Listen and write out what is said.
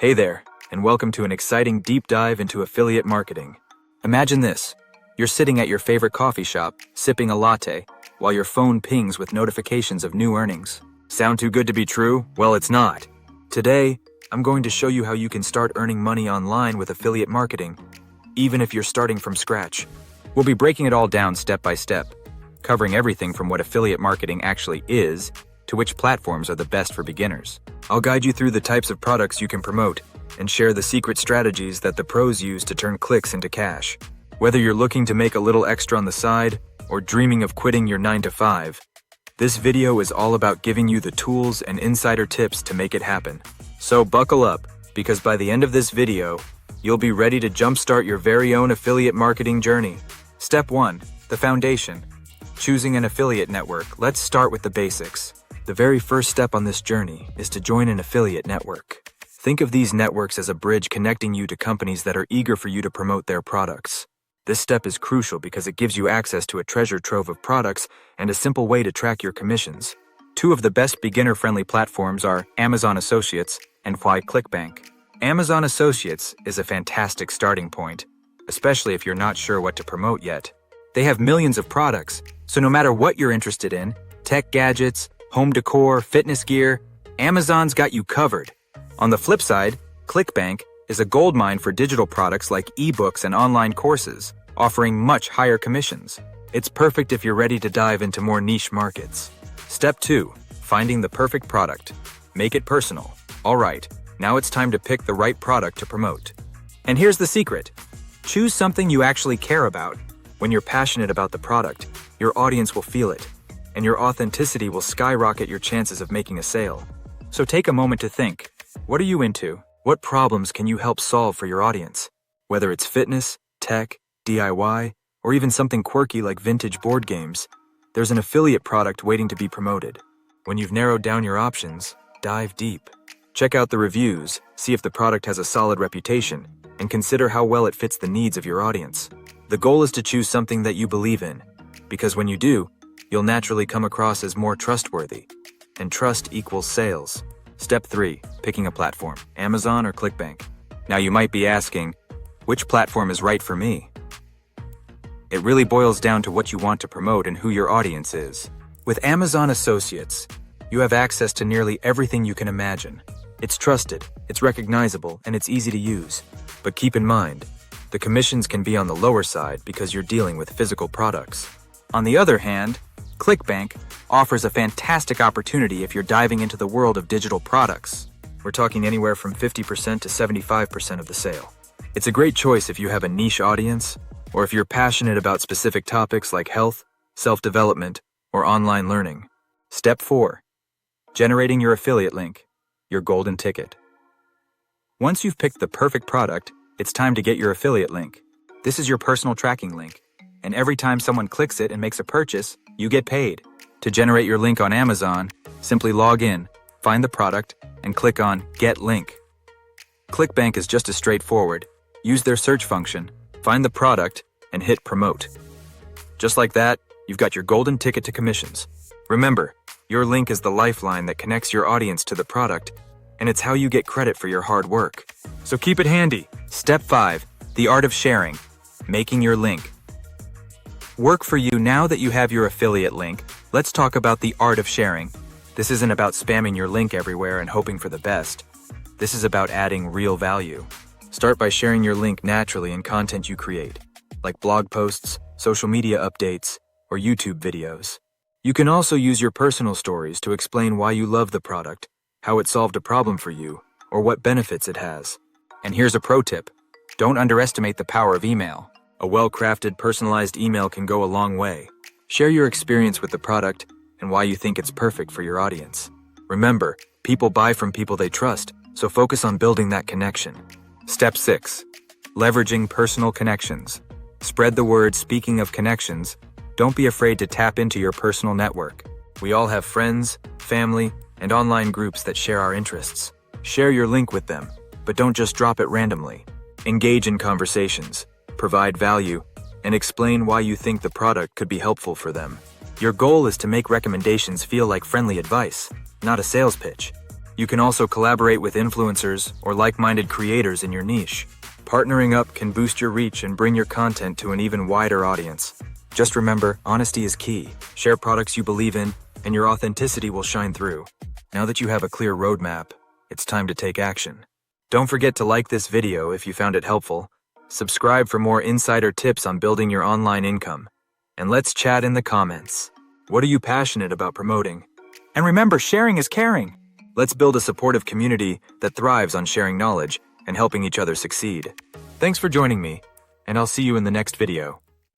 Hey there, and welcome to an exciting deep dive into affiliate marketing. Imagine this. You're sitting at your favorite coffee shop, sipping a latte, while your phone pings with notifications of new earnings. Sound too good to be true? Well, it's not. Today, I'm going to show you how you can start earning money online with affiliate marketing, even if you're starting from scratch. We'll be breaking it all down step by step, covering everything from what affiliate marketing actually is to which platforms are the best for beginners. I'll guide you through the types of products you can promote and share the secret strategies that the pros use to turn clicks into cash. Whether you're looking to make a little extra on the side or dreaming of quitting your 9-to-5, this video is all about giving you the tools and insider tips to make it happen. So buckle up, because by the end of this video, you'll be ready to jumpstart your very own affiliate marketing journey. Step 1. The foundation. Choosing an affiliate network. Let's start with the basics. The very first step on this journey is to join an affiliate network. Think of these networks as a bridge connecting you to companies that are eager for you to promote their products. This step is crucial because it gives you access to a treasure trove of products and a simple way to track your commissions. Two of the best beginner-friendly platforms are Amazon Associates and ClickBank. Amazon Associates is a fantastic starting point, especially if you're not sure what to promote yet. They have millions of products, so no matter what you're interested in, tech gadgets, home decor, fitness gear, Amazon's got you covered. On the flip side, ClickBank is a goldmine for digital products like ebooks and online courses, offering much higher commissions. It's perfect if you're ready to dive into more niche markets. Step 2. Finding the perfect product. Make it personal. All right, now it's time to pick the right product to promote. And here's the secret. Choose something you actually care about. When you're passionate about the product, your audience will feel it, and your authenticity will skyrocket your chances of making a sale. So take a moment to think. What are you into? What problems can you help solve for your audience? Whether it's fitness, tech, DIY, or even something quirky like vintage board games, there's an affiliate product waiting to be promoted. When you've narrowed down your options, dive deep. Check out the reviews, see if the product has a solid reputation, and consider how well it fits the needs of your audience. The goal is to choose something that you believe in, because when you do, you'll naturally come across as more trustworthy, and trust equals sales. Step 3. Picking a platform, Amazon or ClickBank. Now you might be asking, which platform is right for me? It really boils down to what you want to promote and who your audience is. With Amazon Associates, you have access to nearly everything you can imagine. It's trusted, it's recognizable, and it's easy to use. But keep in mind, the commissions can be on the lower side because you're dealing with physical products. On the other hand, ClickBank offers a fantastic opportunity if you're diving into the world of digital products. We're talking anywhere from 50% to 75% of the sale. It's a great choice if you have a niche audience, or if you're passionate about specific topics like health, self-development, or online learning. Step 4. Generating your affiliate link, your golden ticket. Once you've picked the perfect product, it's time to get your affiliate link. This is your personal tracking link, and every time someone clicks it and makes a purchase, you get paid. To generate your link on Amazon, simply log in, find the product, and click on Get Link. ClickBank is just as straightforward. Use their search function, find the product, and hit Promote. Just like that, you've got your golden ticket to commissions. Remember, your link is the lifeline that connects your audience to the product, and it's how you get credit for your hard work. So keep it handy. Step 5. The art of sharing. Making your link. Work for you. Now that you have your affiliate link, let's talk about the art of sharing. This isn't about spamming your link everywhere and hoping for the best. This is about adding real value. Start by sharing your link naturally in content you create, like blog posts, social media updates, or YouTube videos. You can also use your personal stories to explain why you love the product, how it solved a problem for you, or what benefits it has. And here's a pro tip. Don't underestimate the power of email. A well-crafted, personalized email can go a long way. Share your experience with the product and why you think it's perfect for your audience. Remember, people buy from people they trust, so focus on building that connection. Step 6. Leveraging personal connections. Spread the word. Speaking of connections, don't be afraid to tap into your personal network. We all have friends, family, and online groups that share our interests. Share your link with them, but don't just drop it randomly. Engage in conversations, provide value, and explain why you think the product could be helpful for them. Your goal is to make recommendations feel like friendly advice, not a sales pitch. You can also collaborate with influencers or like-minded creators in your niche. Partnering up can boost your reach and bring your content to an even wider audience. Just remember, honesty is key. Share products you believe in, and your authenticity will shine through. Now that you have a clear roadmap, it's time to take action. Don't forget to like this video if you found it helpful. Subscribe for more insider tips on building your online income. And let's chat in the comments. What are you passionate about promoting? And remember, sharing is caring. Let's build a supportive community that thrives on sharing knowledge and helping each other succeed. Thanks for joining me, and I'll see you in the next video.